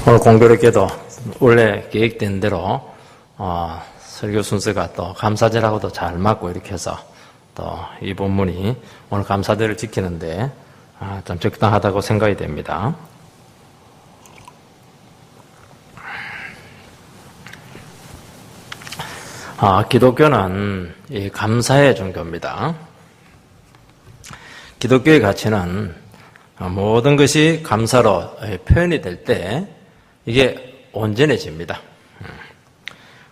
오늘 공교롭게도 원래 계획된 대로 설교 순서가 또 감사절하고도 잘 맞고 이렇게 해서 또 이 본문이 오늘 감사절을 지키는데 좀 적당하다고 생각이 됩니다. 기독교는 이 감사의 종교입니다. 기독교의 가치는 모든 것이 감사로 표현이 될 때 이게 온전해집니다.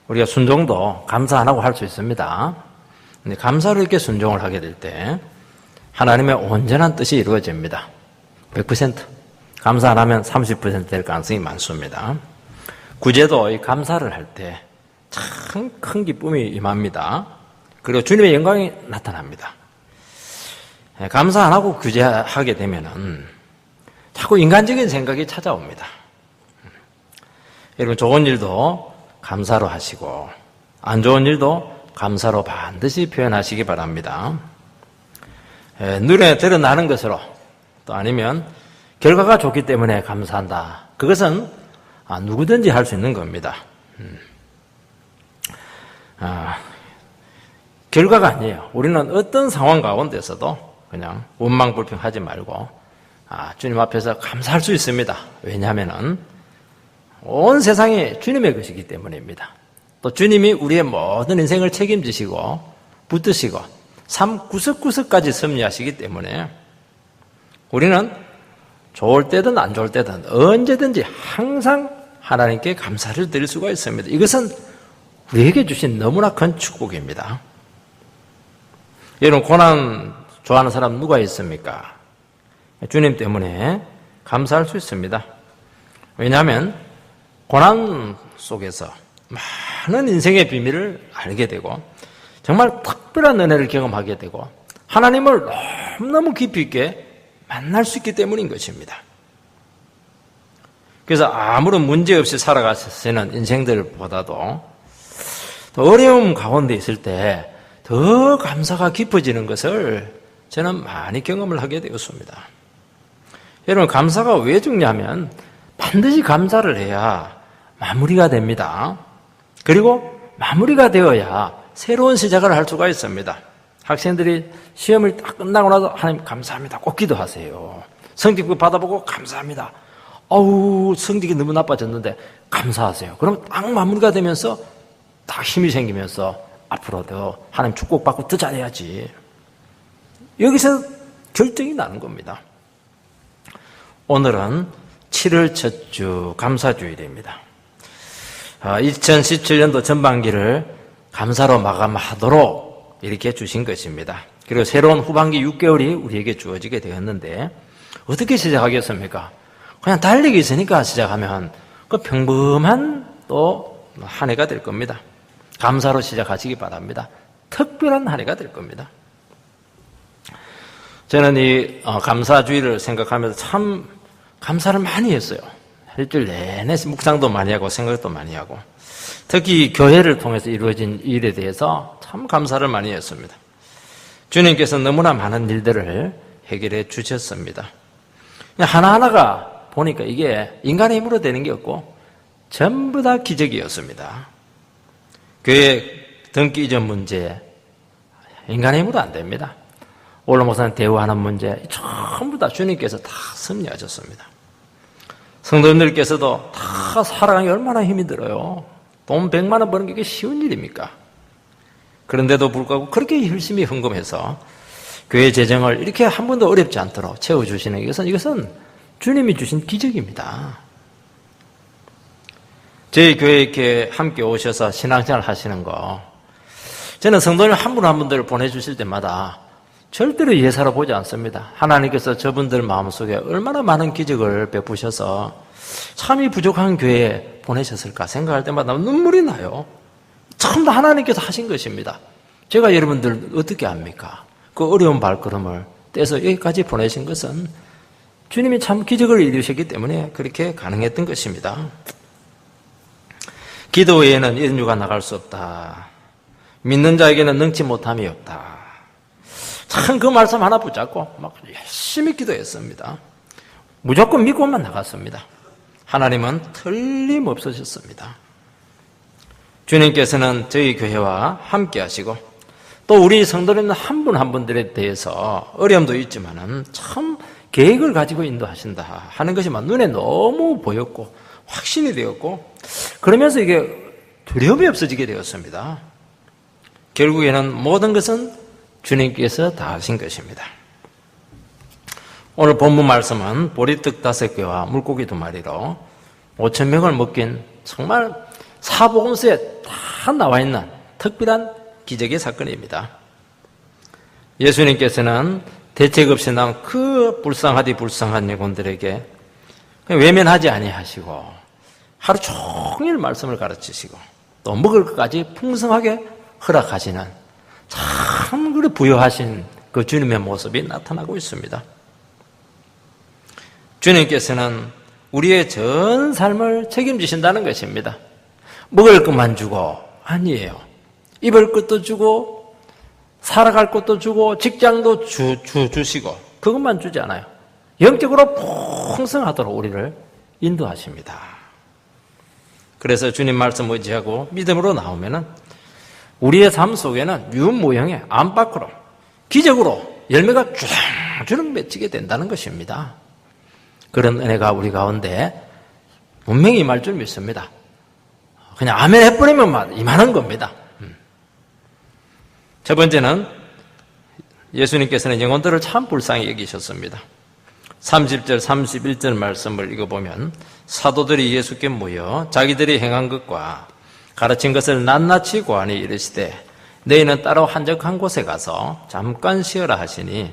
우리가 순종도 감사 안 하고 할 수 있습니다. 근데 감사로 이렇게 순종을 하게 될 때 하나님의 온전한 뜻이 이루어집니다. 100%. 감사 안 하면 30% 될 가능성이 많습니다. 구제도 이 감사를 할 때 참 큰 기쁨이 임합니다. 그리고 주님의 영광이 나타납니다. 감사 안 하고 구제하게 되면은 자꾸 인간적인 생각이 찾아옵니다. 여러분, 좋은 일도 감사로 하시고 안 좋은 일도 감사로 반드시 표현하시기 바랍니다. 눈에 드러나는 것으로 또 아니면 결과가 좋기 때문에 감사한다. 그것은 누구든지 할 수 있는 겁니다. 결과가 아니에요. 우리는 어떤 상황 가운데서도 그냥 원망불평하지 말고 주님 앞에서 감사할 수 있습니다. 왜냐하면은 온 세상이 주님의 것이기 때문입니다. 또 주님이 우리의 모든 인생을 책임지시고 붙드시고 삶 구석구석까지 섭리하시기 때문에 우리는 좋을 때든 안 좋을 때든 언제든지 항상 하나님께 감사를 드릴 수가 있습니다. 이것은 우리에게 주신 너무나 큰 축복입니다. 여러분, 고난 좋아하는 사람 누가 있습니까? 주님 때문에 감사할 수 있습니다. 왜냐하면 고난 속에서 많은 인생의 비밀을 알게 되고 정말 특별한 은혜를 경험하게 되고 하나님을 너무너무 깊이 있게 만날 수 있기 때문인 것입니다. 그래서 아무런 문제 없이 살아가시는 인생들보다도 더 어려움 가운데 있을 때 더 감사가 깊어지는 것을 저는 많이 경험을 하게 되었습니다. 여러분, 감사가 왜 중요하면 반드시 감사를 해야 마무리가 됩니다. 그리고 마무리가 되어야 새로운 시작을 할 수가 있습니다. 학생들이 시험을 딱 끝나고 나서 하나님 감사합니다 꼭 기도하세요. 성적표 받아보고 감사합니다. 성적이 너무 나빠졌는데 감사하세요. 그럼 딱 마무리가 되면서 딱 힘이 생기면서 앞으로 더 하나님 축복받고 더 잘해야지. 여기서 결정이 나는 겁니다. 오늘은 7월 첫 주 감사주일입니다. 2017년도 전반기를 감사로 마감하도록 이렇게 주신 것입니다. 그리고 새로운 후반기 6개월이 우리에게 주어지게 되었는데 어떻게 시작하겠습니까? 그냥 달리기 있으니까 시작하면 그 평범한 또 한 해가 될 겁니다. 감사로 시작하시기 바랍니다. 특별한 한 해가 될 겁니다. 저는 이 감사주의를 생각하면서 참 감사를 많이 했어요. 일주일 내내 묵상도 많이 하고 생각도 많이 하고 특히 교회를 통해서 이루어진 일에 대해서 참 감사를 많이 했습니다. 주님께서 너무나 많은 일들을 해결해 주셨습니다. 하나하나가 보니까 이게 인간의 힘으로 되는 게 없고 전부 다 기적이었습니다. 교회 등기 이전 문제 인간의 힘으로 안 됩니다. 원로 목사님 대우하는 문제 전부 다 주님께서 다 섭리하셨습니다. 성도님들께서도 다 살아가기 얼마나 힘이 들어요. 돈 100만 원 버는 게 쉬운 일입니까? 그런데도 불구하고 그렇게 열심히 헌금해서 교회 재정을 이렇게 한 번도 어렵지 않도록 채워주시는 이것은 주님이 주신 기적입니다. 저희 교회에 이렇게 함께 오셔서 신앙생활 하시는 거 저는 성도님 한 분 한 분들을 보내주실 때마다 절대로 예사로 보지 않습니다. 하나님께서 저분들 마음속에 얼마나 많은 기적을 베푸셔서 참이 부족한 교회에 보내셨을까 생각할 때마다 눈물이 나요. 참 하나님께서 하신 것입니다. 제가 여러분들 어떻게 압니까? 그 어려운 발걸음을 떼서 여기까지 보내신 것은 주님이 참 기적을 이루셨기 때문에 그렇게 가능했던 것입니다. 기도 외에는 인류가 나갈 수 없다. 믿는 자에게는 능치 못함이 없다. 참 그 말씀 하나 붙잡고 막 열심히 기도했습니다. 무조건 믿고만 나갔습니다. 하나님은 틀림없으셨습니다. 주님께서는 저희 교회와 함께 하시고 또 우리 성도님 한 분 한 분들에 대해서 어려움도 있지만은 참 계획을 가지고 인도하신다 하는 것이 눈에 너무 보였고 확신이 되었고 그러면서 이게 두려움이 없어지게 되었습니다. 결국에는 모든 것은 주님께서 다 하신 것입니다. 오늘 본문 말씀은 보리떡 5개와 물고기 2마리로 5,000명을 먹긴 정말 사복음서에 다 나와 있는 특별한 기적의 사건입니다. 예수님께서는 대책 없이 나온 그 불쌍하디 불쌍한 영혼들에게 외면하지 아니하시고 하루 종일 말씀을 가르치시고 또 먹을 것까지 풍성하게 허락하시는 참 그리 부여하신 그 주님의 모습이 나타나고 있습니다. 주님께서는 우리의 전 삶을 책임지신다는 것입니다. 먹을 것만 주고 아니에요. 입을 것도 주고 살아갈 것도 주고 직장도 주시고 그것만 주지 않아요. 영적으로 풍성하도록 우리를 인도하십니다. 그래서 주님 말씀 의지하고 믿음으로 나오면은 우리의 삶 속에는 유모형의 안팎으로 기적으로 열매가 주렁주렁 맺히게 된다는 것입니다. 그런 은혜가 우리 가운데 분명히 임할 줄 믿습니다. 그냥 아멘 해버리면 임하는 겁니다. 첫 번째는 예수님께서는 영혼들을 참 불쌍히 여기셨습니다. 30절 31절 말씀을 읽어보면 사도들이 예수께 모여 자기들이 행한 것과 가르친 것을 낱낱이 고하니 이르시되 너희는 따로 한적한 곳에 가서 잠깐 쉬어라 하시니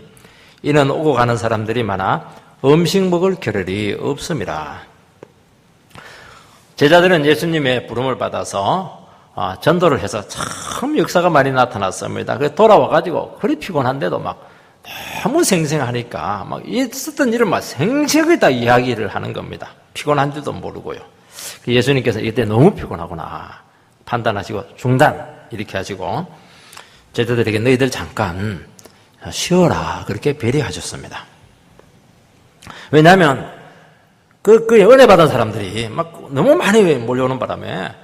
이는 오고 가는 사람들이 많아 음식 먹을 겨를이 없음이라. 제자들은 예수님의 부름을 받아서 전도를 해서 참 역사가 많이 나타났습니다. 그래서 돌아와가지고 그리 피곤한데도 너무 생생하니까 있었던 일을 생생하게 다 이야기를 하는 겁니다. 피곤한 줄도 모르고요. 예수님께서 이때 너무 피곤하구나 판단하시고 중단 이렇게 하시고 제자들에게 너희들 잠깐 쉬어라 그렇게 배려하셨습니다. 왜냐하면 그 은혜 받은 사람들이 너무 많이 몰려오는 바람에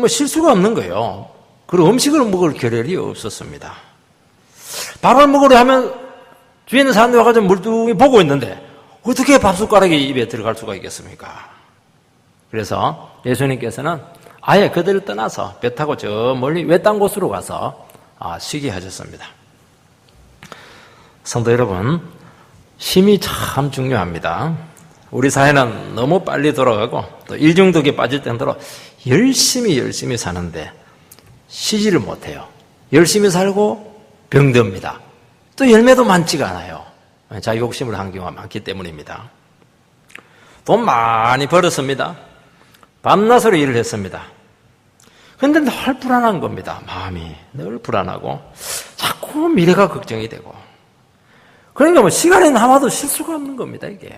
쉴 수가 없는 거예요. 그리고 음식을 먹을 겨를이 없었습니다. 밥을 먹으려 하면 뒤에 있는 사람들이 와가지고 물뚱히 보고 있는데 어떻게 밥숟가락이 입에 들어갈 수가 있겠습니까? 그래서 예수님께서는 아예 그들을 떠나서 배 타고 저 멀리 외딴 곳으로 가서 쉬게 하셨습니다. 성도 여러분, 쉼이 참 중요합니다. 우리 사회는 너무 빨리 돌아가고 또 일중독에 빠질 정도로 열심히 사는데 쉬지를 못해요. 열심히 살고 병듭니다. 또 열매도 많지가 않아요. 자기 욕심을 한 경우가 많기 때문입니다. 돈 많이 벌었습니다. 밤낮으로 일을 했습니다. 그런데 늘 불안한 겁니다. 마음이 늘 불안하고 자꾸 미래가 걱정이 되고 그러니까 시간이 남아도 쉴 수가 없는 겁니다. 이게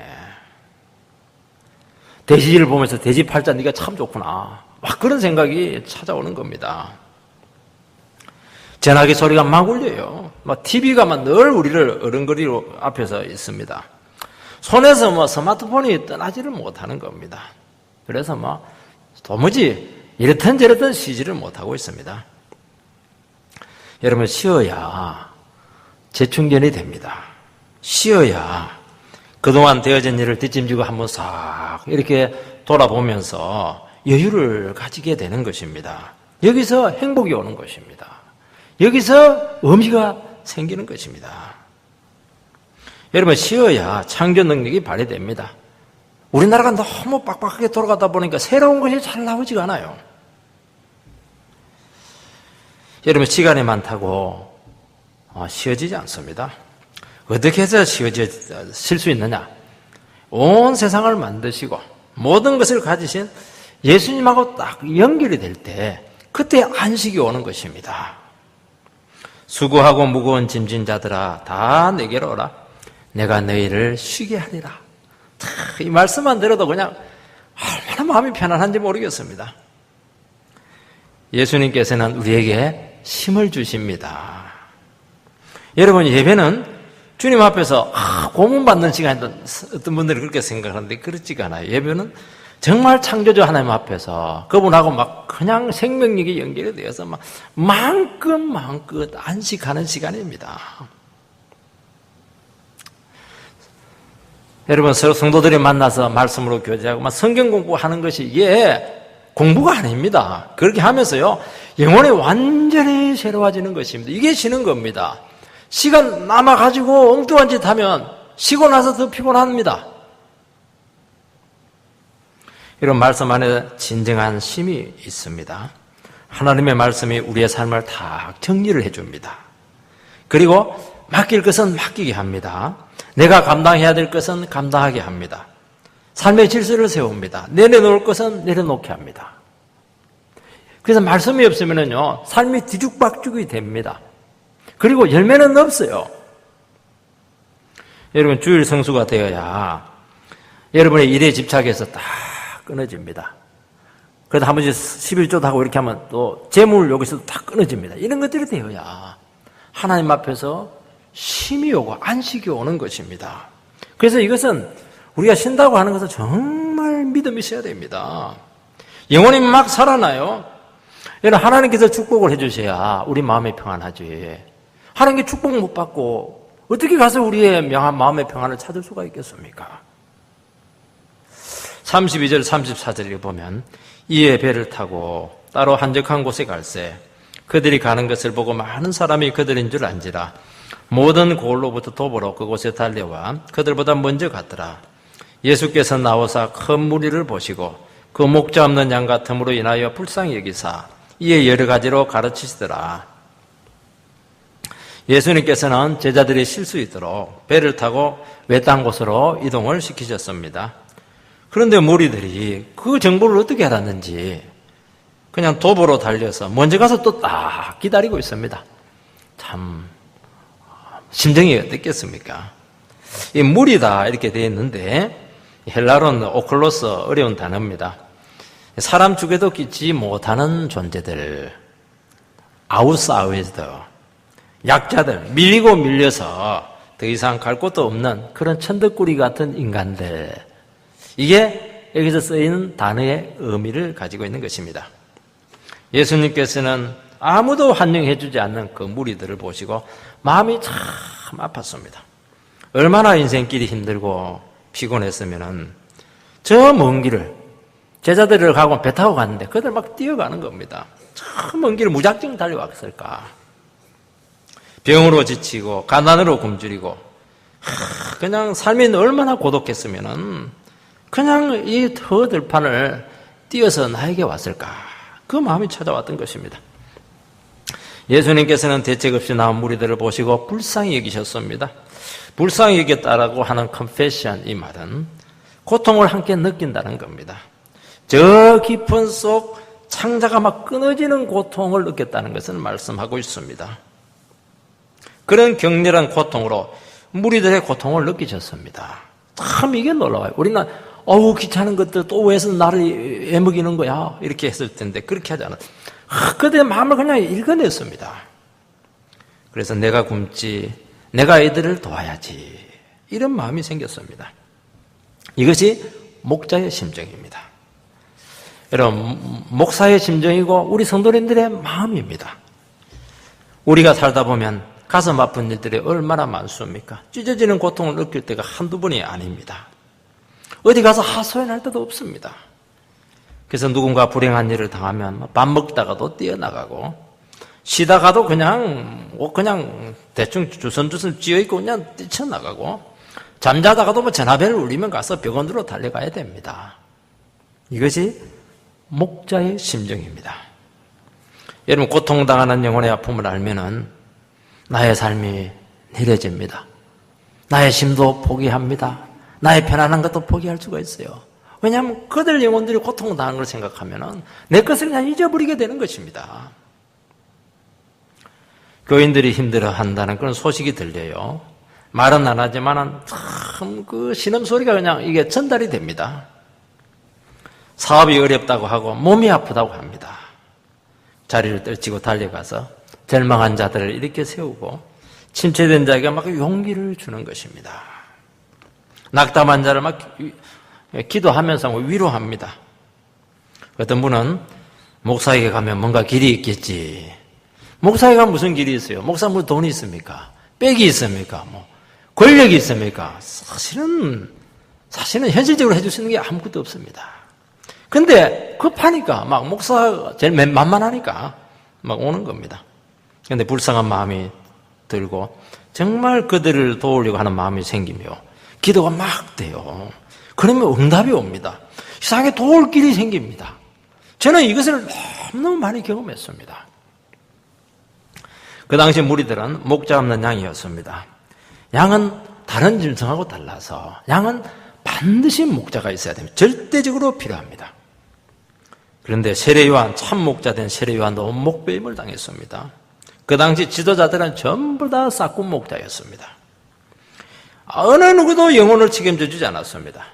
돼지를 보면서 돼지 팔자 네가 참 좋구나 그런 생각이 찾아오는 겁니다. 전화기 소리가 막 울려요. TV가 늘 우리를 어른거리로 앞에서 있습니다. 손에서 스마트폰이 떠나지를 못하는 겁니다. 그래서 도무지 이렇든 저렇든 쉬지를 못하고 있습니다. 여러분, 쉬어야 재충전이 됩니다. 쉬어야 그동안 되어진 일을 뒷짐지고 한번 싹 이렇게 돌아보면서 여유를 가지게 되는 것입니다. 여기서 행복이 오는 것입니다. 여기서 의미가 생기는 것입니다. 여러분, 쉬어야 창조 능력이 발휘됩니다. 우리나라가 너무 빡빡하게 돌아가다 보니까 새로운 것이 잘 나오지가 않아요. 여러분, 시간이 많다고 쉬어지지 않습니다. 어떻게 해서 쉴 수 있느냐? 온 세상을 만드시고 모든 것을 가지신 예수님하고 딱 연결이 될 때 그때 안식이 오는 것입니다. 수고하고 무거운 짐진 자들아 다 내게로 오라. 내가 너희를 쉬게 하리라. 이 말씀만 들어도 그냥 얼마나 마음이 편안한지 모르겠습니다. 예수님께서는 우리에게 힘을 주십니다. 여러분, 예배는 주님 앞에서 고문받는 시간이다. 어떤 분들이 그렇게 생각하는데 그렇지가 않아요. 예배는 정말 창조주 하나님 앞에서 그분하고 막 그냥 생명력이 연결이 되어서 막 마음껏 안식하는 시간입니다. 여러분, 서로 성도들이 만나서 말씀으로 교제하고 막 성경 공부하는 것이 이게 공부가 아닙니다. 그렇게 하면서요, 영혼이 완전히 새로워지는 것입니다. 이게 쉬는 겁니다. 시간 남아가지고 엉뚱한 짓 하면 쉬고 나서 더 피곤합니다. 이런 말씀 안에 진정한 쉼이 있습니다. 하나님의 말씀이 우리의 삶을 다 정리를 해줍니다. 그리고 맡길 것은 맡기게 합니다. 내가 감당해야 될 것은 감당하게 합니다. 삶의 질서를 세웁니다. 내려놓을 것은 내려놓게 합니다. 그래서 말씀이 없으면요, 삶이 뒤죽박죽이 됩니다. 그리고 열매는 없어요. 여러분, 주일 성수가 되어야 여러분의 일에 집착해서 딱 끊어집니다. 그래도 한 번씩 11조도 하고 이렇게 하면 또 재물 여기서도 다 끊어집니다. 이런 것들이 되어야 하나님 앞에서 쉼이 오고 안식이 오는 것입니다. 그래서 이것은 우리가 쉰다고 하는 것은 정말 믿음이 있어야 됩니다. 영혼이 막 살아나요. 여러분, 하나님께서 축복을 해주셔야 우리 마음이 평안하지. 하나님께 축복 못 받고 어떻게 가서 우리의 명한 마음의 평안을 찾을 수가 있겠습니까? 32절 34절에 보면 이에 배를 타고 따로 한적한 곳에 갈새 그들이 가는 것을 보고 많은 사람이 그들인 줄 안지라. 모든 고을로부터 도보로 그곳에 달려와 그들보다 먼저 갔더라. 예수께서 나오사 큰 무리를 보시고 그 목자 없는 양 같음으로 인하여 불쌍히 여기사 이에 여러 가지로 가르치시더라. 예수님께서는 제자들이 쉴 수 있도록 배를 타고 외딴 곳으로 이동을 시키셨습니다. 그런데 무리들이 그 정보를 어떻게 알았는지 그냥 도보로 달려서 먼저 가서 또 딱 기다리고 있습니다. 참 심정이 어땠겠습니까? 이 물이다 이렇게 되어 있는데 헬라어는 오클로스, 어려운 단어입니다. 사람 죽에도 끼지 못하는 존재들, 아웃사이더, 약자들, 밀리고 밀려서 더 이상 갈 곳도 없는 그런 천덕꾸리 같은 인간들, 이게 여기서 쓰이는 단어의 의미를 가지고 있는 것입니다. 예수님께서는 아무도 환영해 주지 않는 그 무리들을 보시고 마음이 참 아팠습니다. 얼마나 인생길이 힘들고 피곤했으면은 저 먼 길을 제자들을 가고 배 타고 갔는데 그들 막 뛰어가는 겁니다. 저 먼 길을 무작정 달려왔을까? 병으로 지치고 가난으로 굶주리고 그냥 삶이 얼마나 고독했으면은 그냥 이 터들판을 뛰어서 나에게 왔을까? 그 마음이 찾아왔던 것입니다. 예수님께서는 대책 없이 나온 무리들을 보시고 불쌍히 여기셨습니다. 불쌍히 여겼다라고 하는 confession, 이 말은 고통을 함께 느낀다는 겁니다. 저 깊은 속 창자가 막 끊어지는 고통을 느꼈다는 것을 말씀하고 있습니다. 그런 격렬한 고통으로 무리들의 고통을 느끼셨습니다. 참 이게 놀라워요. 우리는 귀찮은 것들 또 왜 나를 애먹이는 거야 이렇게 했을 텐데 그렇게 하지 않아요. 그들의 마음을 그냥 읽어냈습니다. 그래서 내가 굶지, 내가 애들을 도와야지, 이런 마음이 생겼습니다. 이것이 목자의 심정입니다. 여러분, 목사의 심정이고 우리 성도님들의 마음입니다. 우리가 살다 보면 가슴 아픈 일들이 얼마나 많습니까? 찢어지는 고통을 느낄 때가 한두 번이 아닙니다. 어디 가서 하소연할 때도 없습니다. 그래서 누군가 불행한 일을 당하면 밥 먹다가도 뛰어나가고 쉬다가도 그냥 대충 주섬주섬 찌어있고 그냥 뛰쳐나가고 잠자다가도 전화벨을 울리면 가서 병원으로 달려가야 됩니다. 이것이 목자의 심정입니다. 여러분, 고통당하는 영혼의 아픔을 알면은 나의 삶이 느려집니다. 나의 심도 포기합니다. 나의 편안한 것도 포기할 수가 있어요. 왜냐하면 그들 영혼들이 고통당하는 걸 생각하면은 내 것을 그냥 잊어버리게 되는 것입니다. 교인들이 힘들어한다는 그런 소식이 들려요. 말은 안 하지만은 참 그 신음소리가 그냥 이게 전달이 됩니다. 사업이 어렵다고 하고 몸이 아프다고 합니다. 자리를 떨치고 달려가서 절망한 자들을 이렇게 세우고 침체된 자에게 막 용기를 주는 것입니다. 낙담한 자를 막 기도하면서 위로합니다. 어떤 분은 목사에게 가면 뭔가 길이 있겠지. 목사에게 가면 무슨 길이 있어요? 목사 무슨 돈이 있습니까? 빽이 있습니까? 권력이 있습니까? 사실은 현실적으로 해줄 수 있는 게 아무것도 없습니다. 근데 급하니까 막 목사가 제일 만만하니까 막 오는 겁니다. 근데 불쌍한 마음이 들고 정말 그들을 도우려고 하는 마음이 생기며 기도가 막 돼요. 그러면 응답이 옵니다. 이상하게 도울 길이 생깁니다. 저는 이것을 너무 많이 경험했습니다. 그 당시 무리들은 목자 없는 양이었습니다. 양은 다른 짐승하고 달라서 양은 반드시 목자가 있어야 됩니다. 절대적으로 필요합니다. 그런데 세례요한, 참 목자 된 세례요한도 목배임을 당했습니다. 그 당시 지도자들은 전부 다 싹군 목자였습니다. 어느 누구도 영혼을 책임져 주지 않았습니다.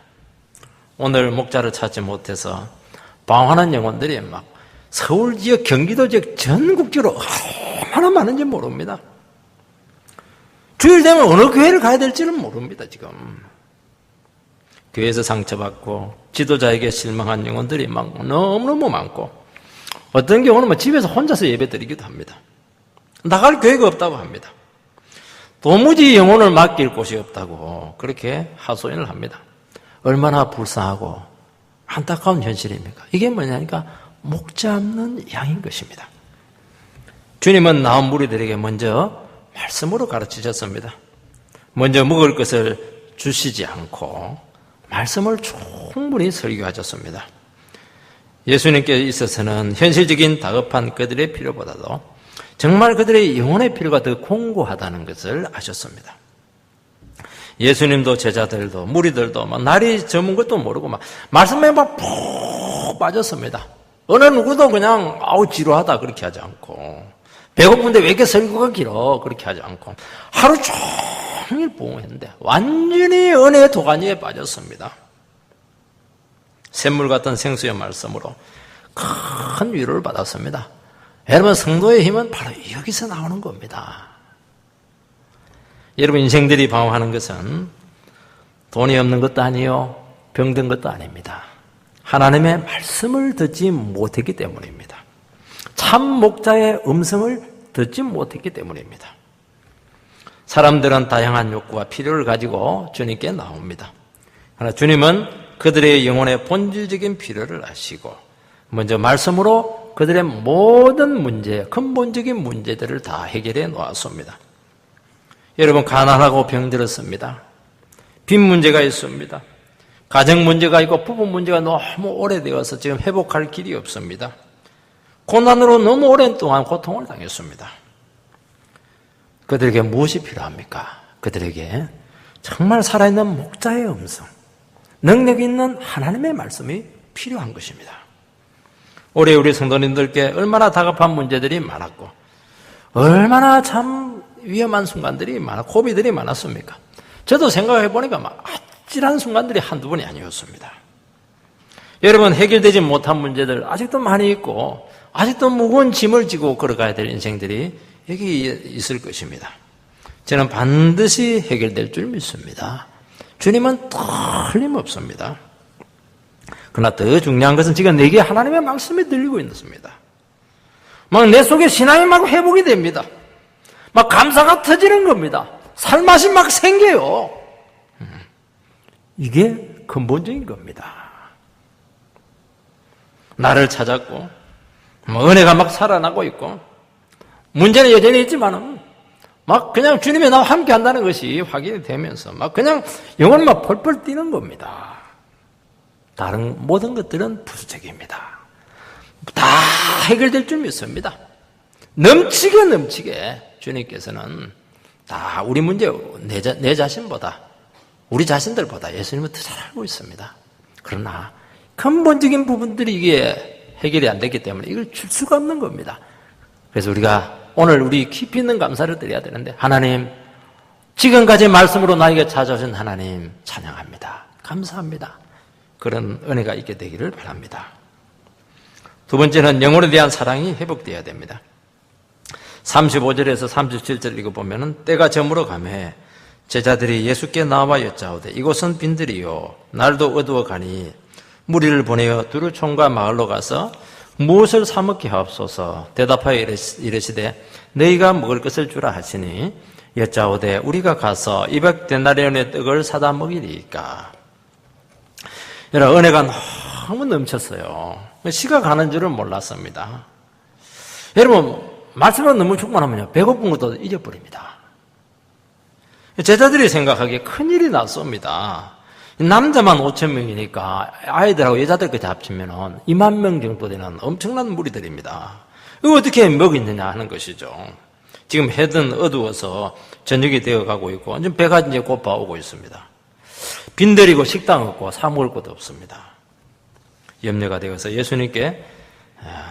오늘 목자를 찾지 못해서 방황하는 영혼들이 막 서울 지역, 경기도 지역 전국적으로 얼마나 많은지 모릅니다. 주일 되면 어느 교회를 가야 될지는 모릅니다, 지금. 교회에서 상처받고 지도자에게 실망한 영혼들이 막 너무너무 많고 어떤 경우는 집에서 혼자서 예배 드리기도 합니다. 나갈 교회가 없다고 합니다. 도무지 영혼을 맡길 곳이 없다고 그렇게 하소연을 합니다. 얼마나 불쌍하고 안타까운 현실입니까? 이게 뭐냐니까 목자 없는 양인 것입니다. 주님은 나온 무리들에게 먼저 말씀으로 가르치셨습니다. 먼저 먹을 것을 주시지 않고 말씀을 충분히 설교하셨습니다. 예수님께 있어서는 현실적인 다급한 그들의 필요보다도 정말 그들의 영혼의 필요가 더 공고하다는 것을 아셨습니다. 예수님도 제자들도 무리들도 막 날이 저문 것도 모르고 막 말씀에 막 푹 빠졌습니다. 어느 누구도 그냥 지루하다 그렇게 하지 않고 배고픈데 왜 이렇게 설교가 길어 그렇게 하지 않고 하루 종일 부흥했는데 완전히 은혜의 도가니에 빠졌습니다. 샘물 같은 생수의 말씀으로 큰 위로를 받았습니다. 여러분, 성도의 힘은 바로 여기서 나오는 겁니다. 여러분, 인생들이 방황하는 것은 돈이 없는 것도 아니요, 병든 것도 아닙니다. 하나님의 말씀을 듣지 못했기 때문입니다. 참 목자의 음성을 듣지 못했기 때문입니다. 사람들은 다양한 욕구와 필요를 가지고 주님께 나옵니다. 그러나 주님은 그들의 영혼의 본질적인 필요를 아시고 먼저 말씀으로 그들의 모든 문제, 근본적인 문제들을 다 해결해 놓았습니다. 여러분, 가난하고 병들었습니다. 빚 문제가 있습니다. 가정 문제가 있고 부부 문제가 너무 오래되어서 지금 회복할 길이 없습니다. 고난으로 너무 오랜 동안 고통을 당했습니다. 그들에게 무엇이 필요합니까? 그들에게 정말 살아있는 목자의 음성, 능력 있는 하나님의 말씀이 필요한 것입니다. 올해 우리 성도님들께 얼마나 다급한 문제들이 많았고 얼마나 참 위험한 순간들이 고비들이 많았습니까? 저도 생각해 보니까 아찔한 순간들이 한두 번이 아니었습니다. 여러분, 해결되지 못한 문제들 아직도 많이 있고 아직도 무거운 짐을 지고 걸어가야 될 인생들이 여기 있을 것입니다. 저는 반드시 해결될 줄 믿습니다. 주님은 틀림없습니다. 그러나 더 중요한 것은 지금 내게 하나님의 말씀이 들리고 있습니다. 내 속에 신앙이 회복이 됩니다. 감사가 터지는 겁니다. 살맛이 생겨요. 이게 근본적인 겁니다. 나를 찾았고 은혜가 살아나고 있고 문제는 여전히 있지만은 그냥 주님이 나와 함께 한다는 것이 확인이 되면서 그냥 영혼이 펄펄 뛰는 겁니다. 다른 모든 것들은 부수적입니다. 다 해결될 줄 믿습니다. 넘치게 주님께서는 다 우리 문제, 내 자신보다, 우리 자신들보다 예수님은 더 잘 알고 있습니다. 그러나 근본적인 부분들이 이게 해결이 안 됐기 때문에 이걸 줄 수가 없는 겁니다. 그래서 오늘 우리 깊이 있는 감사를 드려야 되는데, 하나님, 지금까지 말씀으로 나에게 찾아오신 하나님 찬양합니다. 감사합니다. 그런 은혜가 있게 되기를 바랍니다. 두 번째는 영혼에 대한 사랑이 회복되어야 됩니다. 35절에서 37절 읽어보면 때가 저물어 가매 제자들이 예수께 나와 여짜오되 이곳은 빈들이요 날도 어두워 가니 무리를 보내어 두루 촌과 마을로 가서 무엇을 사 먹게 하옵소서. 대답하여 이르시되 너희가 먹을 것을 주라 하시니 여짜오되 우리가 가서 200데나리온의 떡을 사다 먹이리이까. 여러분, 은혜가 너무 넘쳤어요. 시가 가는 줄은 몰랐습니다. 여러분, 말씀은 너무 충만하면요 배고픈 것도 잊어버립니다. 제자들이 생각하기에 큰일이 났습니다. 남자만 5,000명이니까 아이들하고 여자들까지 합치면 2만 명 정도 되는 엄청난 무리들입니다. 이거 어떻게 먹이느냐 하는 것이죠. 지금 해는 어두워서 저녁이 되어가고 있고 완전 배가 이제 고파오고 있습니다. 빈들이고 식당 없고 사 먹을 것도 없습니다. 염려가 되어서 예수님께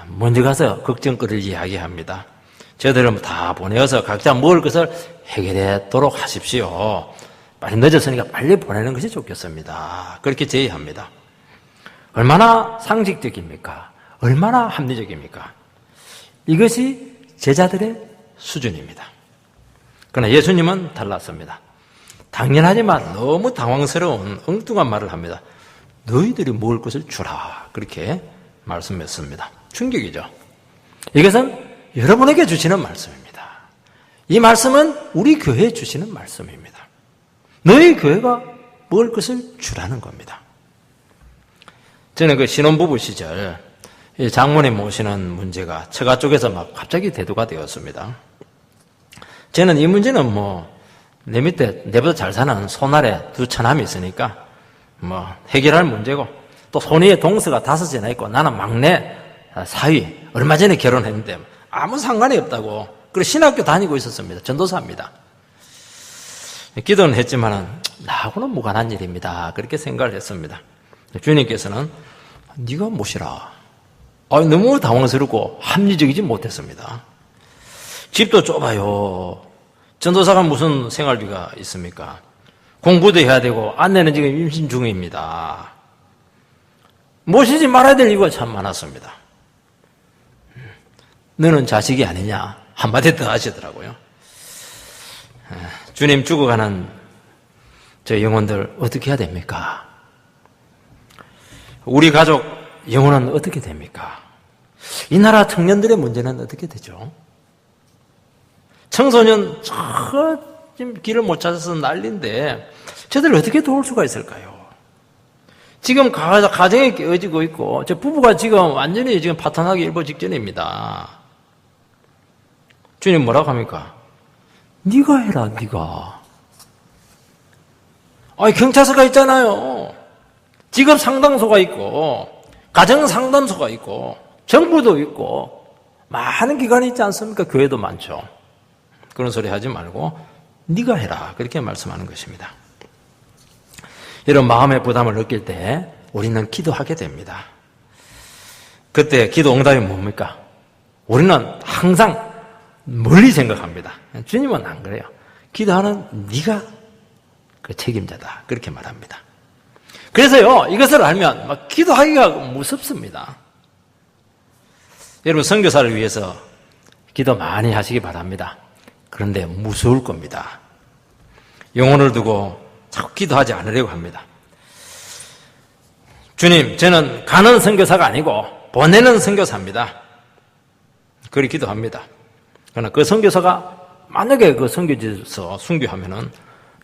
먼저 가서 걱정거리를 이야기합니다. 저들은 다 보내어서 각자 먹을 것을 해결하도록 하십시오. 빨리 늦었으니까 빨리 보내는 것이 좋겠습니다. 그렇게 제의합니다. 얼마나 상식적입니까? 얼마나 합리적입니까? 이것이 제자들의 수준입니다. 그러나 예수님은 달랐습니다. 당연하지만 너무 당황스러운 엉뚱한 말을 합니다. 너희들이 먹을 것을 주라. 그렇게 말씀했습니다. 충격이죠. 이것은 여러분에게 주시는 말씀입니다. 이 말씀은 우리 교회에 주시는 말씀입니다. 너희 교회가 먹을 것을 주라는 겁니다. 저는 그 신혼부부 시절 장모님 모시는 문제가 처가 쪽에서 막 갑자기 대두가 되었습니다. 저는 이 문제는 내 밑에 내보다 잘 사는 손아래 두 처남이 있으니까 해결할 문제고, 또 손위에 동서가 5이나 있고 나는 막내 사위, 얼마 전에 결혼했는데 아무 상관이 없다고. 그리고 신학교 다니고 있었습니다. 전도사입니다. 기도는 했지만은 나하고는 무관한 일입니다. 그렇게 생각을 했습니다. 주님께서는 네가 모시라. 너무 당황스럽고 합리적이지 못했습니다. 집도 좁아요. 전도사가 무슨 생활비가 있습니까? 공부도 해야 되고 아내는 지금 임신 중입니다. 모시지 말아야 될 이유가 참 많았습니다. 너는 자식이 아니냐 한마디 더 하시더라고요. 주님 죽어가는 저 영혼들 어떻게 해야 됩니까? 우리 가족 영혼은 어떻게 됩니까? 이 나라 청년들의 문제는 어떻게 되죠? 청소년 지금 길을 못 찾아서 난리인데 저들을 어떻게 도울 수가 있을까요? 지금 가정이 깨어지고 있고 저 부부가 지금 완전히 지금 파탄하기 일보 직전입니다. 주님 뭐라고 합니까? 네가 해라, 네가. 경찰서가 있잖아요. 직업 상담소가 있고 가정 상담소가 있고 정부도 있고 많은 기관이 있지 않습니까? 교회도 많죠. 그런 소리 하지 말고 네가 해라. 그렇게 말씀하는 것입니다. 이런 마음의 부담을 느낄 때 우리는 기도하게 됩니다. 그때 기도 응답이 뭡니까? 우리는 항상 멀리 생각합니다. 주님은 안 그래요. 기도하는 네가 그 책임자다. 그렇게 말합니다. 그래서요, 이것을 알면 막 기도하기가 무섭습니다. 여러분, 선교사를 위해서 기도 많이 하시기 바랍니다. 그런데 무서울 겁니다. 영혼을 두고 자꾸 기도하지 않으려고 합니다. 주님, 저는 가는 선교사가 아니고 보내는 선교사입니다. 그렇게 기도합니다. 그러나 그 선교사가 만약에 그 선교지에서 순교하면은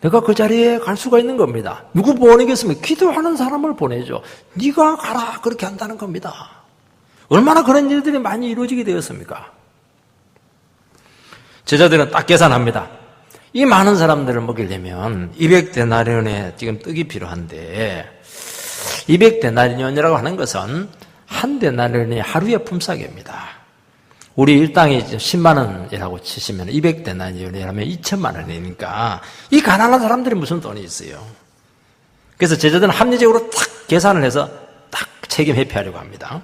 내가 그 자리에 갈 수가 있는 겁니다. 누구 보내겠으면 기도하는 사람을 보내죠. 네가 가라 그렇게 한다는 겁니다. 얼마나 그런 일들이 많이 이루어지게 되었습니까? 제자들은 딱 계산합니다. 이 많은 사람들을 먹이려면 200데나리온의 지금 떡이 필요한데 200데나리온이라고 하는 것은 한 데나리온이 하루의 품삯입니다. 우리 일당이 10만 원이라고 치시면 200데나리온이라면 2천만 원이니까 이 가난한 사람들이 무슨 돈이 있어요. 그래서 제자들은 합리적으로 딱 계산을 해서 딱 책임 회피하려고 합니다.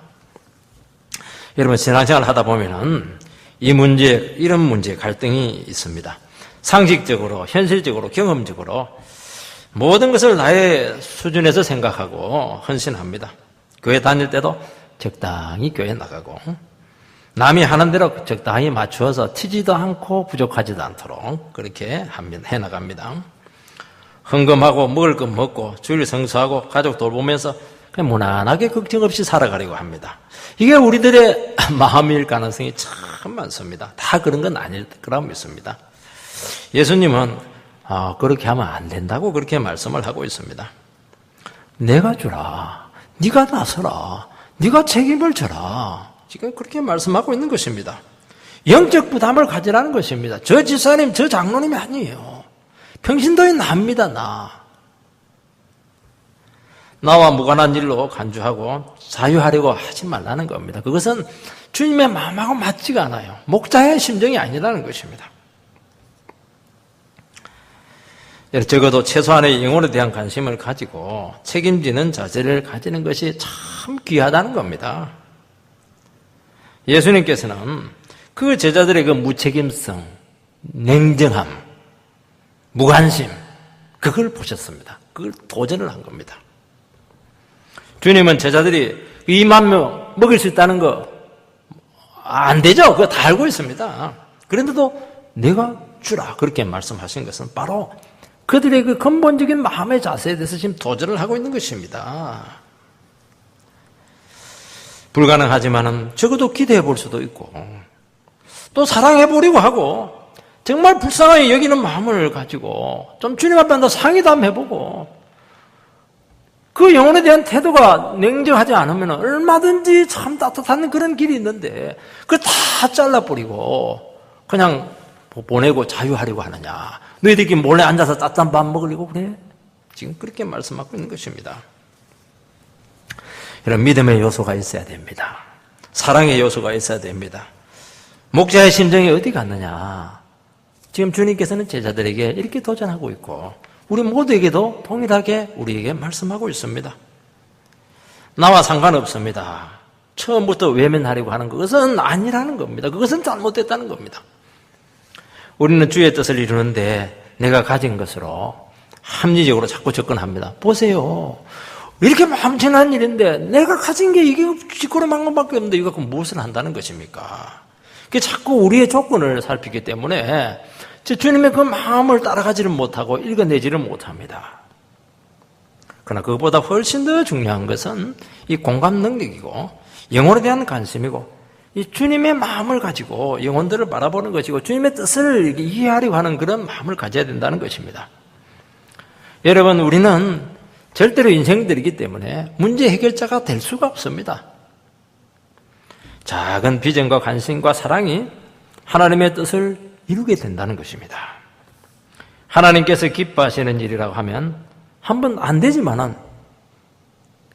여러분, 신앙생활을 하다 보면은 이런 문제 갈등이 있습니다. 상식적으로, 현실적으로, 경험적으로 모든 것을 나의 수준에서 생각하고 헌신합니다. 교회 다닐 때도 적당히 교회 나가고 남이 하는 대로 적당히 맞추어서 튀지도 않고 부족하지도 않도록 그렇게 해나갑니다. 헌금하고 먹을 것 먹고 주일 성수하고 가족 돌보면서 그냥 무난하게 걱정 없이 살아가려고 합니다. 이게 우리들의 마음일 가능성이 참 많습니다. 다 그런 건 아닐 거라고 믿습니다. 예수님은 그렇게 하면 안 된다고 그렇게 말씀을 하고 있습니다. 내가 주라. 네가 나서라. 네가 책임을 져라. 지금 그렇게 말씀하고 있는 것입니다. 영적 부담을 가지라는 것입니다. 저 집사님, 저 장로님이 아니에요. 평신도에 납니다, 나와 무관한 일로 간주하고 자유하려고 하지 말라는 겁니다. 그것은 주님의 마음하고 맞지가 않아요. 목자의 심정이 아니라는 것입니다. 적어도 최소한의 영혼에 대한 관심을 가지고 책임지는 자세를 가지는 것이 참 귀하다는 겁니다. 예수님께서는 그 제자들의 그 무책임성, 냉정함, 무관심, 그걸 보셨습니다. 그걸 도전을 한 겁니다. 주님은 제자들이 2만 명 먹일 수 있다는 거 안 되죠? 그거 다 알고 있습니다. 그런데도 내가 주라 그렇게 말씀하신 것은 바로 그들의 그 근본적인 마음의 자세에 대해서 지금 도전을 하고 있는 것입니다. 불가능하지만은 적어도 기대해 볼 수도 있고 또 사랑해 보려고 하고 정말 불쌍하게 여기는 마음을 가지고 좀 주님 앞에 한번 상의도 한번 해보고 그 영혼에 대한 태도가 냉정하지 않으면 얼마든지 참 따뜻한 그런 길이 있는데 그걸 다 잘라버리고 그냥 보내고 자유하려고 하느냐. 너희들끼리 몰래 앉아서 따뜻한 밥 먹으려고 그래? 지금 그렇게 말씀하고 있는 것입니다. 이런 믿음의 요소가 있어야 됩니다. 사랑의 요소가 있어야 됩니다. 목자의 심정이 어디 갔느냐. 지금 주님께서는 제자들에게 이렇게 도전하고 있고 우리 모두에게도 동일하게 우리에게 말씀하고 있습니다. 나와 상관없습니다. 처음부터 외면하려고 하는 것은 아니라는 겁니다. 그것은 잘못됐다는 겁니다. 우리는 주의 뜻을 이루는데 내가 가진 것으로 합리적으로 자꾸 접근합니다. 보세요. 이렇게 엄청난 일인데 내가 가진 게 이게 뒷걸음한 것밖에 없는데 이거 갖고 무엇을 한다는 것입니까? 자꾸 우리의 조건을 살피기 때문에 주님의 그 마음을 따라가지를 못하고 읽어내지를 못합니다. 그러나 그것보다 훨씬 더 중요한 것은 이 공감 능력이고 영혼에 대한 관심이고 이 주님의 마음을 가지고 영혼들을 바라보는 것이고 주님의 뜻을 이해하려고 하는 그런 마음을 가져야 된다는 것입니다. 여러분, 우리는 절대로 인생들이기 때문에 문제 해결자가 될 수가 없습니다. 작은 비전과 관심과 사랑이 하나님의 뜻을 이루게 된다는 것입니다. 하나님께서 기뻐하시는 일이라고 하면 한번 안 되지만은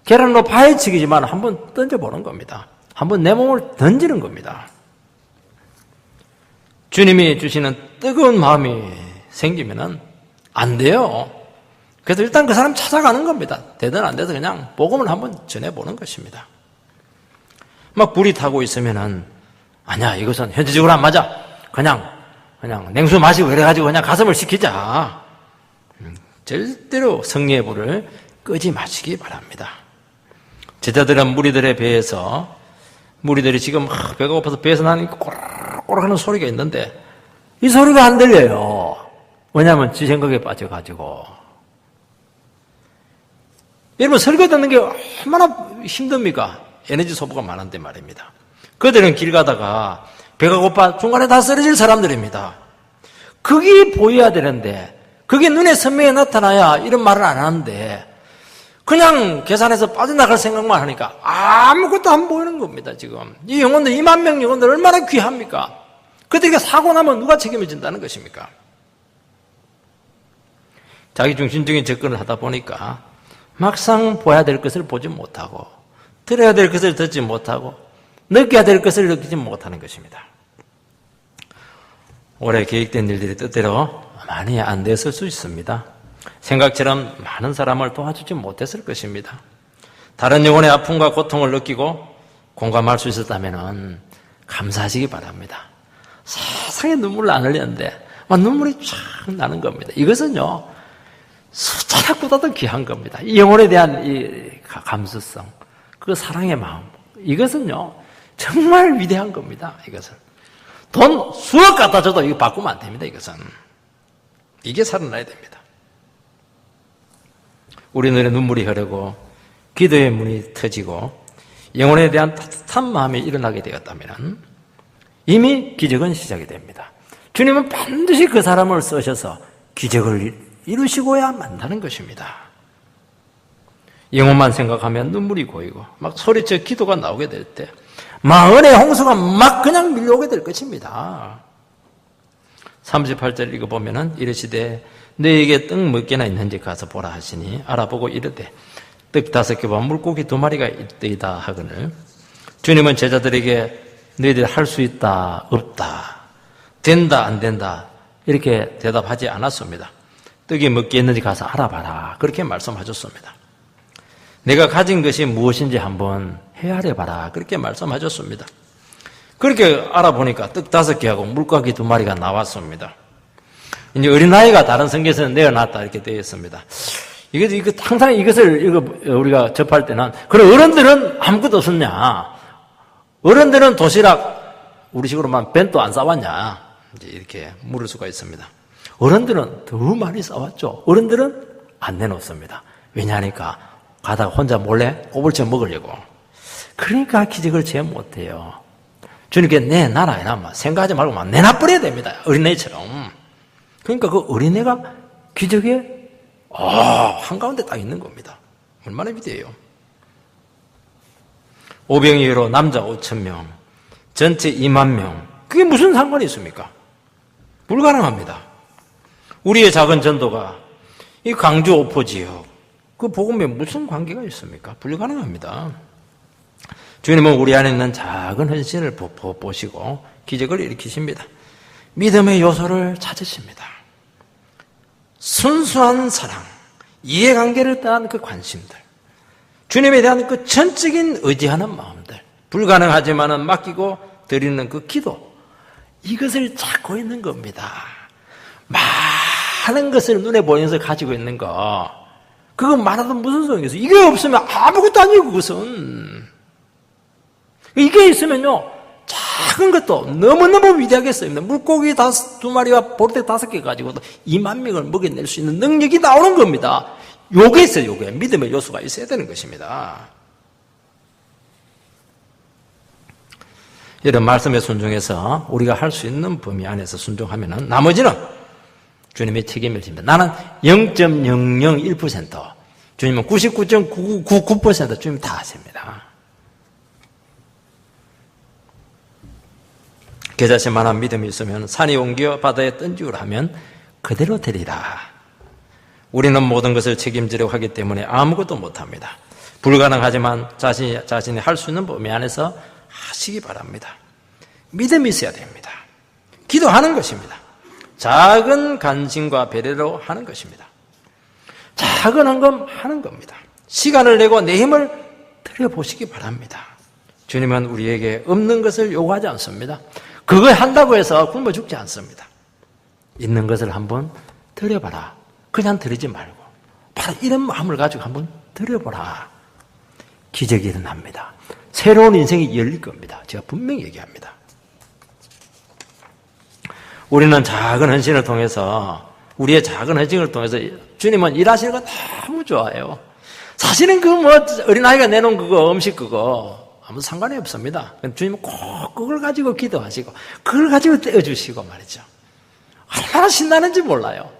계란으로 파헤치기지만 한번 던져보는 겁니다. 한번 내 몸을 던지는 겁니다. 주님이 주시는 뜨거운 마음이 생기면은 안 돼요. 그래서 일단 그 사람 찾아가는 겁니다. 되든 안 되든 그냥 복음을 한번 전해보는 것입니다. 막 불이 타고 있으면은 아니야, 이것은 현실적으로 안 맞아. 그냥 냉수 마시고 이래가지고 그냥 가슴을 식히자. 절대로 성령의 불을 끄지 마시기 바랍니다. 제자들은 무리들의 배에서 무리들이 지금 배가 고파서 배에서 나는 꼬락꼬락 하는 소리가 있는데 이 소리가 안 들려요. 왜냐하면 지 생각에 빠져가지고. 여러분, 설교 듣는 게 얼마나 힘듭니까? 에너지 소모가 많은데 말입니다. 그들은 길 가다가 배가 고파 중간에 다 쓰러질 사람들입니다. 그게 보여야 되는데 그게 눈에 선명히 나타나야 이런 말을 안 하는데 그냥 계산해서 빠져나갈 생각만 하니까 아무것도 안 보이는 겁니다. 지금 이 영혼들 2만 명 영혼들 얼마나 귀합니까? 그들에게 사고 나면 누가 책임을 진다는 것입니까? 자기 중심적인 접근을 하다 보니까 막상 보아야 될 것을 보지 못하고 들어야 될 것을 듣지 못하고 느껴야 될 것을 느끼지 못하는 것입니다. 올해 계획된 일들이 뜻대로 많이 안 됐을 수 있습니다. 생각처럼 많은 사람을 도와주지 못했을 것입니다. 다른 영혼의 아픔과 고통을 느끼고 공감할 수 있었다면 감사하시기 바랍니다. 세상에 눈물을 안 흘렸는데 눈물이 쫙 나는 겁니다. 이것은요, 숫자보다도 귀한 겁니다. 이 영혼에 대한 이 감수성, 그 사랑의 마음, 이것은요 정말 위대한 겁니다. 이것은 돈 수억 갖다 줘도 이거 바꾸면 안 됩니다. 이것은 이게 살아나야 됩니다. 우리 눈에 눈물이 흐르고 기도의 문이 터지고 영혼에 대한 따뜻한 마음이 일어나게 되었다면 이미 기적은 시작이 됩니다. 주님은 반드시 그 사람을 쓰셔서 기적을 이루시고야 만다는 것입니다. 영혼만 생각하면 눈물이 고이고 막 소리쳐 기도가 나오게 될 때 마은의 홍수가 막 그냥 밀려오게 될 것입니다. 38절 읽어보면 이르시되 너에게 떡 몇 개나 있는지 가서 보라 하시니 알아보고 이르되 떡 5개와 물고기 2마리가 있더이다 하거늘 주님은 제자들에게 너희들 할 수 있다 없다 된다 안 된다 이렇게 대답하지 않았습니다. 떡이 몇 개 있는지 가서 알아봐라 그렇게 말씀하셨습니다. 내가 가진 것이 무엇인지 한번 헤아려봐라 그렇게 말씀하셨습니다. 그렇게 알아보니까 떡 5개하고 물고기 2마리가 나왔습니다. 이제 어린아이가 다른 성경에서는 내어놨다 이렇게 되어 있습니다. 이거 항상 이것을 우리가 접할 때는 그럼 어른들은 아무것도 없었냐? 어른들은 도시락 우리식으로만 벤또 안 싸왔냐? 이제 이렇게 물을 수가 있습니다. 어른들은 더 많이 싸왔죠. 어른들은 안 내놓습니다. 왜냐하니까 가다가 혼자 몰래 꼬불쳐 먹으려고. 그러니까 기적을 제어 못해요. 주님께 내놔라 이러면 생각하지 말고 막 내놔버려야 됩니다. 어린애처럼. 그러니까 그 어린애가 기적에 한가운데 딱 있는 겁니다. 얼마나 위대해요. 오병이어로 남자 5,000명, 전체 2만 명. 그게 무슨 상관이 있습니까? 불가능합니다. 우리의 작은 전도가 이 광주 오포지역 그 복음에 무슨 관계가 있습니까? 불가능합니다. 주님은 우리 안에 있는 작은 헌신을 보시고 기적을 일으키십니다. 믿음의 요소를 찾으십니다. 순수한 사랑, 이해관계를 따른 그 관심들, 주님에 대한 그 전적인 의지하는 마음들, 불가능하지만은 맡기고 드리는 그 기도, 이것을 찾고 있는 겁니다. 많은 것을 눈에 보이면서 가지고 있는 거, 그거 많아도 무슨 소용이 있어요? 이게 없으면 아무것도 아니에요, 그것은. 이게 있으면요, 작은 것도 너무너무 위대하게 쓰입니다. 물고기 2마리와 보르텍 5개 가지고도 2만 명을 먹여낼 수 있는 능력이 나오는 겁니다. 요게 있어요, 요게. 믿음의 요소가 있어야 되는 것입니다. 이런 말씀에 순종해서 우리가 할 수 있는 범위 안에서 순종하면은 나머지는 주님의 책임을 집니다. 나는 0.001%, 주님은 99.999% 주님 다 하십니다. 겨자씨만한 믿음이 있으면 산이 옮겨 바다에 던지우라 하면 그대로 되리라. 우리는 모든 것을 책임지려고 하기 때문에 아무것도 못합니다. 불가능하지만 자신이 할 수 있는 범위 안에서 하시기 바랍니다. 믿음이 있어야 됩니다. 기도하는 것입니다. 작은 간증과 배려로 하는 것입니다. 작은 헌금 하는 겁니다. 시간을 내고 내 힘을 들여보시기 바랍니다. 주님은 우리에게 없는 것을 요구하지 않습니다. 그거 한다고 해서 굶어 죽지 않습니다. 있는 것을 한번 드려봐라. 그냥 드리지 말고 바로 이런 마음을 가지고 한번 드려보라. 기적이 일어납니다. 새로운 인생이 열릴 겁니다. 제가 분명히 얘기합니다. 우리는 작은 헌신을 통해서, 우리의 작은 헌신을 통해서 주님은 일하시는 거 너무 좋아해요. 사실은 어린아이가 내놓은 그거, 음식 그거 아무 상관이 없습니다. 주님은 꼭 그걸 가지고 기도하시고 그걸 가지고 떼어주시고 말이죠. 얼마나 신나는지 몰라요.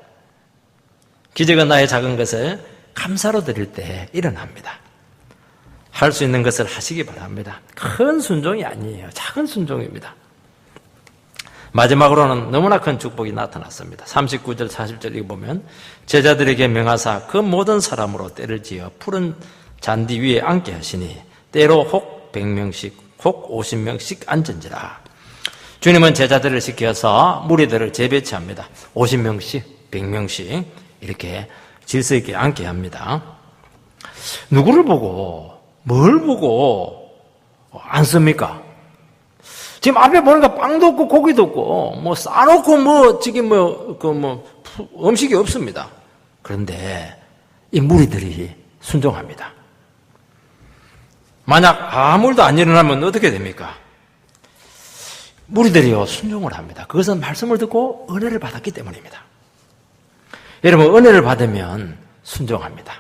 기적은 나의 작은 것을 감사로 드릴 때 일어납니다. 할 수 있는 것을 하시기 바랍니다. 큰 순종이 아니에요. 작은 순종입니다. 마지막으로는 너무나 큰 축복이 나타났습니다. 39절 40절 읽어보면 제자들에게 명하사 그 모든 사람으로 때를 지어 푸른 잔디 위에 앉게 하시니 때로 혹 100명씩 혹 50명씩 앉은지라. 주님은 제자들을 시켜서 무리들을 재배치합니다. 50명씩 100명씩 이렇게 질서 있게 앉게 합니다. 누구를 보고 뭘 보고 앉습니까? 지금 앞에 보니까 빵도 없고 고기도 없고 싸놓고 음식이 없습니다. 그런데 이 무리들이 순종합니다. 만약 아무 일도 안 일어나면 어떻게 됩니까? 무리들이요 순종을 합니다. 그것은 말씀을 듣고 은혜를 받았기 때문입니다. 여러분, 은혜를 받으면 순종합니다.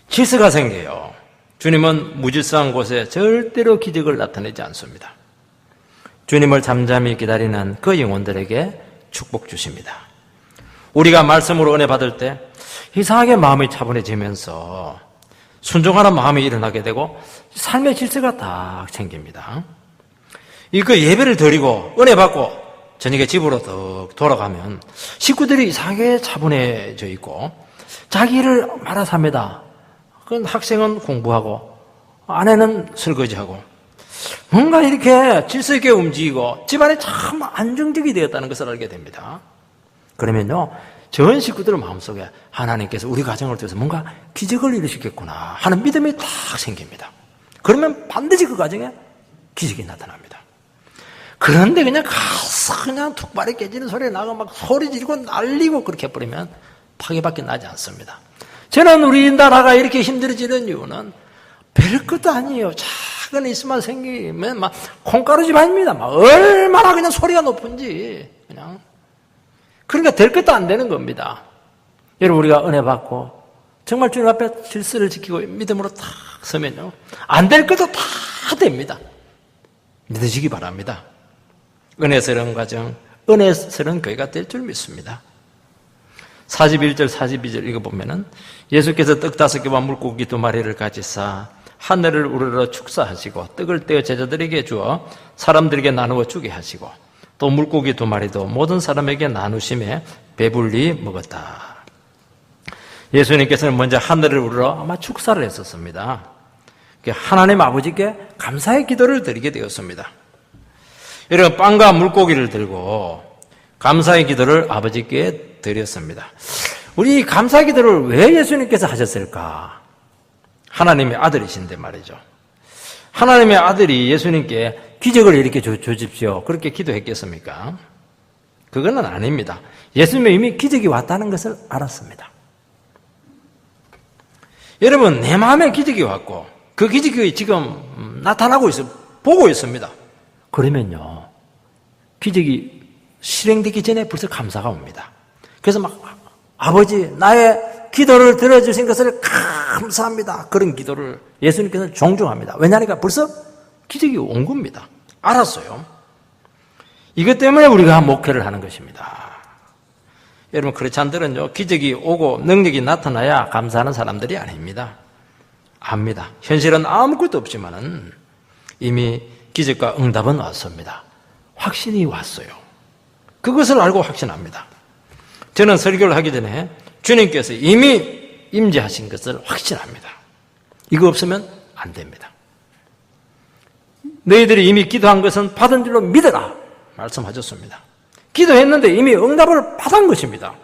질서가 생겨요. 주님은 무질서한 곳에 절대로 기적을 나타내지 않습니다. 주님을 잠잠히 기다리는 그 영혼들에게 축복 주십니다. 우리가 말씀으로 은혜 받을 때 이상하게 마음이 차분해지면서 순종하는 마음이 일어나게 되고 삶의 질서가 딱 생깁니다. 그 예배를 드리고 은혜 받고 저녁에 집으로 더 돌아가면 식구들이 이상하게 차분해져 있고 자기 일을 알아서 합니다. 그 학생은 공부하고 아내는 설거지하고 뭔가 이렇게 질서 있게 움직이고 집안이 참 안정적이 되었다는 것을 알게 됩니다. 그러면요, 전 식구들 마음속에 하나님께서 우리 가정을 통해서 뭔가 기적을 이루시겠구나 하는 믿음이 딱 생깁니다. 그러면 반드시 그 가정에 기적이 나타납니다. 그런데 그냥 가서 그냥 툭발이 깨지는 소리 나고 막 소리 지르고 날리고 그렇게 해버리면 파괴밖에 나지 않습니다. 저는 우리나라가 이렇게 힘들어지는 이유는 별것도 아니에요. 작은 일만 생기면 막 콩가루 집안입니다. 막 얼마나 그냥 소리가 높은지 그냥. 그러니까 될 것도 안 되는 겁니다. 여러분, 우리가 은혜 받고 정말 주님 앞에 질서를 지키고 믿음으로 탁 서면요, 안 될 것도 다 됩니다. 믿으시기 바랍니다. 은혜스러운 가정, 은혜스러운 교회가 될 줄 믿습니다. 41절 42절 읽어보면은 예수께서 떡 5개와 물고기 2마리를 가지사 하늘을 우러러 축사하시고 떡을 떼어 제자들에게 주어 사람들에게 나누어 주게 하시고 또 물고기 2마리도 모든 사람에게 나누심에 배불리 먹었다. 예수님께서는 먼저 하늘을 우러러 아마 축사를 했었습니다. 하나님 아버지께 감사의 기도를 드리게 되었습니다. 여러분, 빵과 물고기를 들고 감사의 기도를 아버지께 드렸습니다. 우리 감사의 기도를 왜 예수님께서 하셨을까? 하나님의 아들이신데 말이죠. 하나님의 아들이 예수님께 기적을 일으켜 주십시오, 그렇게 기도했겠습니까? 그거는 아닙니다. 예수님은 이미 기적이 왔다는 것을 알았습니다. 여러분, 내 마음에 기적이 왔고 그 기적이 지금 나타나고 있어, 보고 있습니다. 그러면요, 기적이 실행되기 전에 벌써 감사가 옵니다. 그래서 막 아버지, 나의 기도를 들어주신 것을 감사합니다, 그런 기도를 예수님께서는 존중합니다. 왜냐하니까 벌써 기적이 온 겁니다. 알았어요. 이것 때문에 우리가 목회를 하는 것입니다. 여러분, 그렇지 않더라도 기적이 오고 능력이 나타나야 감사하는 사람들이 아닙니다. 압니다. 현실은 아무것도 없지만은 이미 기적과 응답은 왔습니다. 확신이 왔어요. 그것을 알고 확신합니다. 저는 설교를 하기 전에 주님께서 이미 임재하신 것을 확신합니다. 이거 없으면 안 됩니다. 너희들이 이미 기도한 것은 받은 줄로 믿어라 말씀하셨습니다. 기도했는데 이미 응답을 받은 것입니다.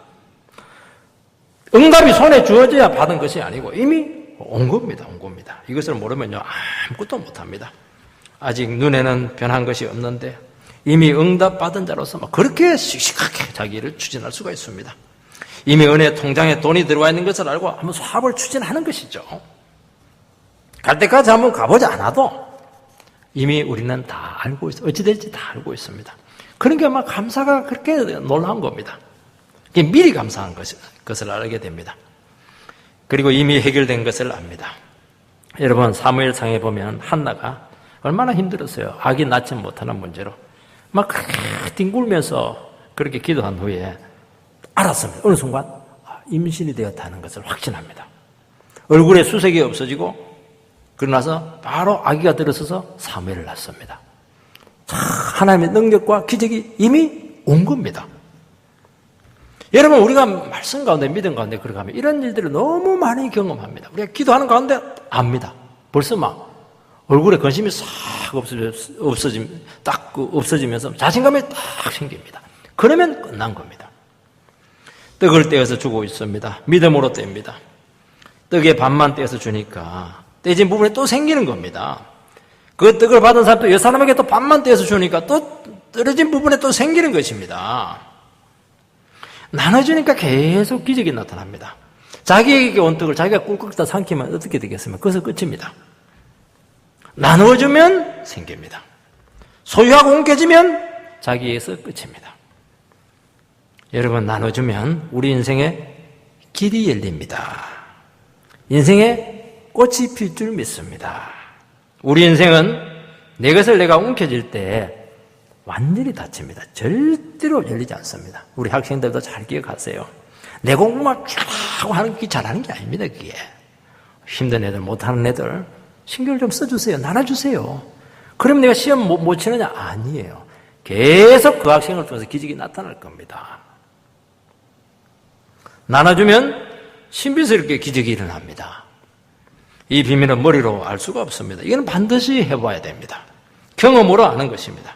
응답이 손에 주어져야 받은 것이 아니고 이미 온 겁니다. 온 겁니다. 이것을 모르면요, 아무것도 못합니다. 아직 눈에는 변한 것이 없는데 이미 응답 받은 자로서 막 그렇게 씩씩하게 자기를 추진할 수가 있습니다. 이미 은혜 통장에 돈이 들어와 있는 것을 알고 한번 사업을 추진하는 것이죠. 갈 때까지 한번 가보지 않아도 이미 우리는 다 알고 있어요. 어찌 될지 다 알고 있습니다. 그러니까 막 감사가 그렇게 놀라운 겁니다. 미리 감사한 것을 알게 됩니다. 그리고 이미 해결된 것을 압니다. 여러분, 사무엘상에 보면 한나가 얼마나 힘들었어요. 아기 낳지 못하는 문제로 막 뒹굴면서 그렇게 기도한 후에 알았습니다. 어느 순간 임신이 되었다는 것을 확신합니다. 얼굴에 수색이 없어지고 그러고 나서 바로 아기가 들어서서 사무엘을 낳습니다. 하나님의 능력과 기적이 이미 온 겁니다. 여러분, 우리가 말씀 가운데 믿음 가운데 그렇게 하면 이런 일들을 너무 많이 경험합니다. 우리가 기도하는 가운데 압니다. 벌써 막 얼굴에 근심이 싹 없어지면서 자신감이 딱 생깁니다. 그러면 끝난 겁니다. 떡을 떼어서 주고 있습니다. 믿음으로 뗍니다. 떡의 반만 떼어서 주니까 떼진 부분에 또 생기는 겁니다. 그 떡을 받은 사람도 이 사람에게 또 반만 떼어서 주니까 또 떨어진 부분에 또 생기는 것입니다. 나눠주니까 계속 기적이 나타납니다. 자기에게 온 떡을 자기가 꿀꺽 다 삼키면 어떻게 되겠습니까? 그것은 끝입니다. 나누어주면 생깁니다. 소유하고 옮겨지면 자기에서 끝입니다. 여러분, 나눠주면 우리 인생에 길이 열립니다. 인생에 꽃이 필 줄 믿습니다. 우리 인생은 내 것을 내가 움켜쥘 때 완전히 닫힙니다. 절대로 열리지 않습니다. 우리 학생들도 잘 기억하세요. 내 공부만 쫙 하는 게 잘하는 게 아닙니다. 그게 힘든 애들, 못하는 애들 신경을 좀 써주세요. 나눠주세요. 그럼 내가 시험 못 치느냐? 아니에요. 계속 그 학생을 통해서 기적이 나타날 겁니다. 나눠주면 신비스럽게 기적이 일어납니다. 이 비밀은 머리로 알 수가 없습니다. 이건 반드시 해봐야 됩니다. 경험으로 아는 것입니다.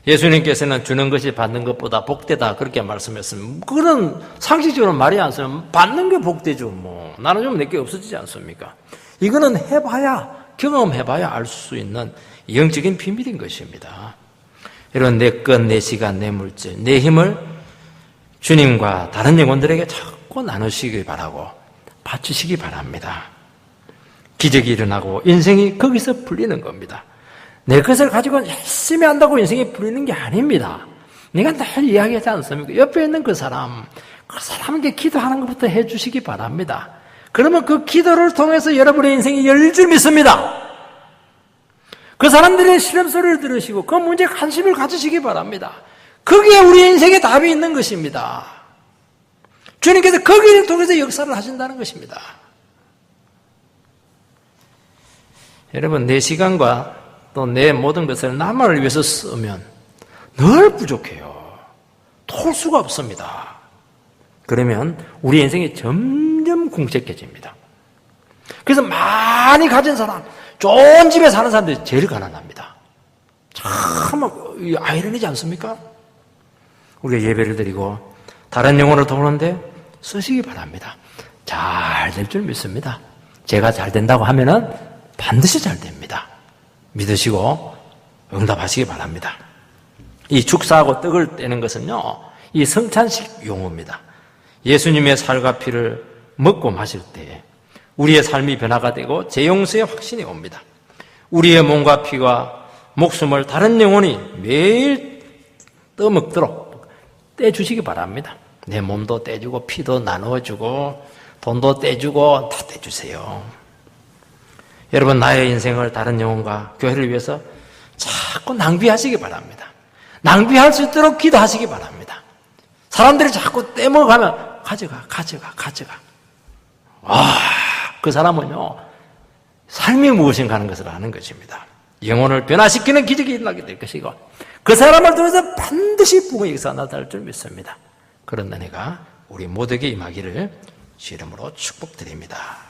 예수님께서는 주는 것이 받는 것보다 복되다 그렇게 말씀했습니다. 그런 상식적으로 말이 안 쓰면 받는 게 복되죠. 뭐 나눠주면 내게 없어지지 않습니까? 이거는 해봐야, 경험해봐야 알 수 있는 영적인 비밀인 것입니다. 이런 내 것, 내 시간, 내 물질, 내 힘을 주님과 다른 영혼들에게 자꾸 나누시기 바라고 바치시기 바랍니다. 기적이 일어나고 인생이 거기서 풀리는 겁니다. 내 것을 가지고 열심히 한다고 인생이 풀리는 게 아닙니다. 내가 늘 이야기하지 않습니까? 옆에 있는 그 사람에게 기도하는 것부터 해주시기 바랍니다. 그러면 그 기도를 통해서 여러분의 인생이 열릴 줄 믿습니다. 그 사람들의 시름소리를 들으시고 그 문제에 관심을 가지시기 바랍니다. 거기에 우리 인생의 답이 있는 것입니다. 주님께서 거기를 통해서 역사를 하신다는 것입니다. 여러분, 내 시간과 또 내 모든 것을 나만을 위해서 쓰면 늘 부족해요. 토할 수가 없습니다. 그러면 우리 인생이 점점 궁색해집니다. 그래서 많이 가진 사람, 좋은 집에 사는 사람들이 제일 가난합니다. 참 아이러니지 않습니까? 우리가 예배를 드리고 다른 영혼을 도우는데 쓰시기 바랍니다. 잘 될 줄 믿습니다. 제가 잘 된다고 하면은 반드시 잘 됩니다. 믿으시고 응답하시기 바랍니다. 이 축사하고 떡을 떼는 것은요, 이 성찬식 용어입니다. 예수님의 살과 피를 먹고 마실 때 우리의 삶이 변화가 되고 재용서의 확신이 옵니다. 우리의 몸과 피와 목숨을 다른 영혼이 매일 떠먹도록 떼주시기 바랍니다. 내 몸도 떼주고 피도 나누어주고 돈도 떼주고 다 떼주세요. 여러분, 나의 인생을 다른 영혼과 교회를 위해서 자꾸 낭비하시기 바랍니다. 낭비할 수 있도록 기도하시기 바랍니다. 사람들이 자꾸 떼먹어가면 가져가. 그 사람은요, 삶이 무엇인가 하는 것을 아는 것입니다. 영혼을 변화시키는 기적이 일어나게 될 것이고 그 사람을 통해서 반드시 복음의 역사가 나타날 줄 믿습니다. 그런 은혜가 우리 모두에게 임하기를 주 이름으로 축복드립니다.